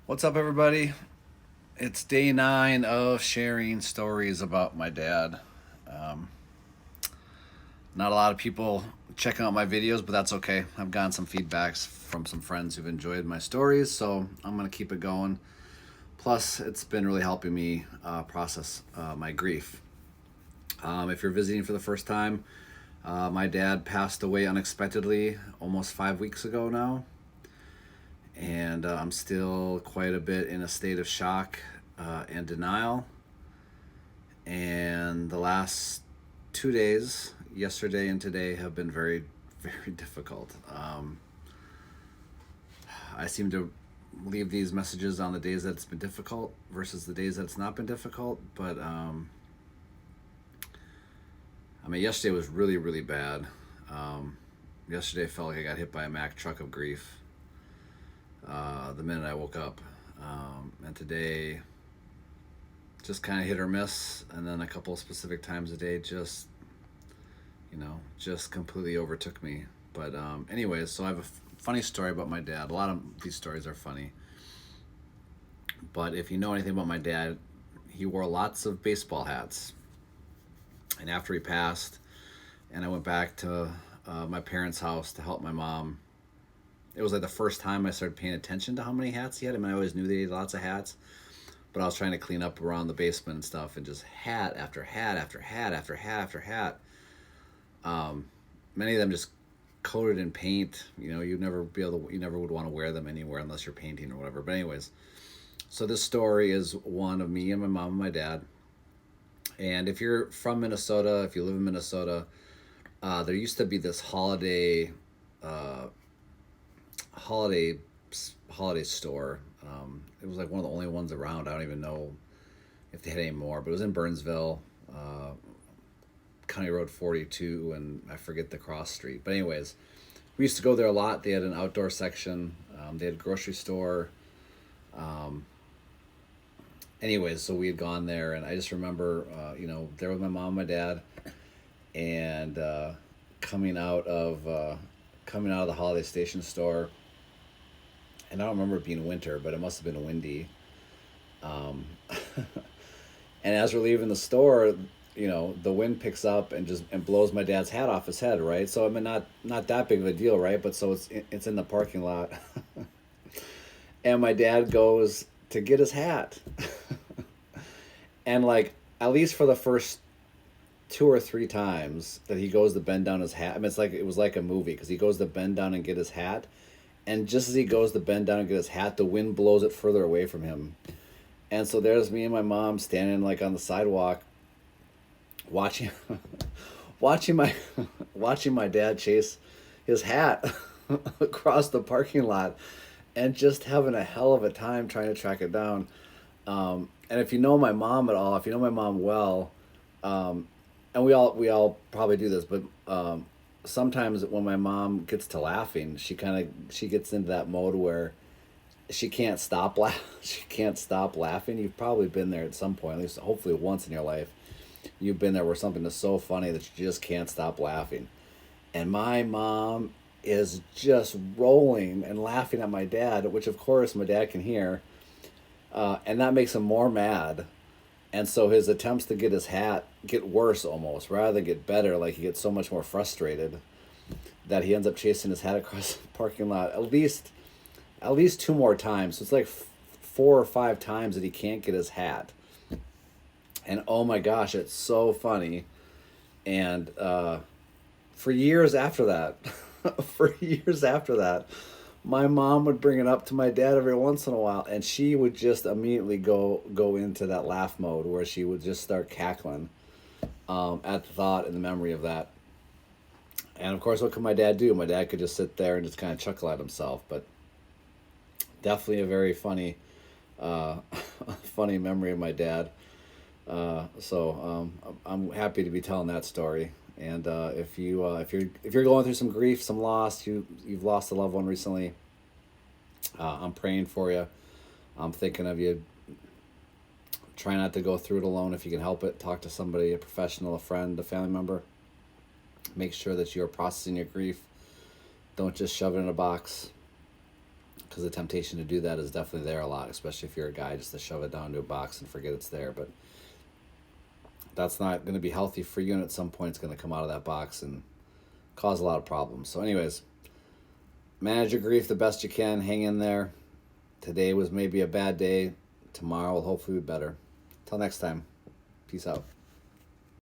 What's up, everybody? It's day 9 of sharing stories about my dad. Um, Not a lot of people checking out my videos, but that's okay. I've gotten some feedbacks from some friends who've enjoyed my stories, so I'm going to keep it going. Plus, it's been really helping me process my grief. If you're visiting for the first time, my dad passed away unexpectedly almost 5 weeks ago now, and I'm still quite a bit in a state of shock and denial. And the last 2 days, yesterday and today, have been very, very difficult. I seem to leave these messages on the days that it's been difficult versus the days that it's not been difficult. But I mean, yesterday was really, really bad. Yesterday I felt like I got hit by a Mack truck of grief the minute I woke up. And today, just kind of hit or miss. And then a couple of specific times a day, just completely overtook me. But anyways, so I have a funny story about my dad. A lot of these stories are funny. But if you know anything about my dad, he wore lots of baseball hats. And after he passed, and I went back to my parents' house to help my mom, it was like the first time I started paying attention to how many hats he had. I mean, I always knew that he had lots of hats, but I was trying to clean up around the basement and stuff, and just hat after hat after hat after hat after hat. Many of them just coated in paint. You never would want to wear them anywhere unless you're painting or whatever. But anyways, so this story is one of me and my mom and my dad. And if you're from Minnesota, if you live in Minnesota, there used to be this uh, holiday, holiday store. It was like one of the only ones around. I don't even know if they had any more, but it was in Burnsville, County Road 42, and I forget the cross street. But anyways, we used to go there a lot. They had an outdoor section. They had a grocery store. Anyways, so we had gone there, and I just remember, there with my mom and my dad, and coming out of the Holiday Station store. And I don't remember it being winter, but it must have been windy. Um, and as we're leaving the store, the wind picks up and blows my dad's hat off his head, right? So I mean, not that big of a deal, right? But so it's in the parking lot, and my dad goes to get his hat, and like at least for the first 2 or 3 times that he goes to bend down his hat, I mean, it was like a movie because he goes to bend down and get his hat, and just as he goes to bend down and get his hat, the wind blows it further away from him. And so there's me and my mom standing like on the sidewalk watching watching my watching my dad chase his hat across the parking lot and just having a hell of a time trying to track it down. And if you know my mom at all, if you know my mom well, um, and we all probably do this, but sometimes when my mom gets to laughing, she gets into that mode where she can't stop laughing. You've probably been there at some point, at least hopefully once in your life. You've been there where something is so funny that you just can't stop laughing. And my mom is just rolling and laughing at my dad, which of course my dad can hear, and that makes him more mad. And so his attempts to get his hat get worse almost rather than get better. Like he gets so much more frustrated that he ends up chasing his hat across the parking lot at least 2 more times. So it's like 4 or 5 times that he can't get his hat. And oh my gosh, it's so funny. And for years after that, for years after that, my mom would bring it up to my dad every once in a while, and she would just immediately go into that laugh mode where she would just start cackling at the thought and the memory of that. And of course, what could my dad do? My dad could just sit there and just kind of chuckle at himself. But definitely a very funny, uh, funny memory of my dad. I'm happy to be telling that story. And if you're going through some grief, some loss, you've lost a loved one recently, I'm praying for you. I'm thinking of you. Try not to go through it alone if you can help it. Talk to somebody, a professional, a friend, a family member. Make sure that you're processing your grief. Don't just shove it in a box, because the temptation to do that is definitely there a lot, especially if you're a guy, just to shove it down into a box and forget it's there. But that's not going to be healthy for you, and at some point it's going to come out of that box and cause a lot of problems. So anyways, manage your grief the best you can. Hang in there. Today was maybe a bad day. Tomorrow will hopefully be better. Till next time. Peace out.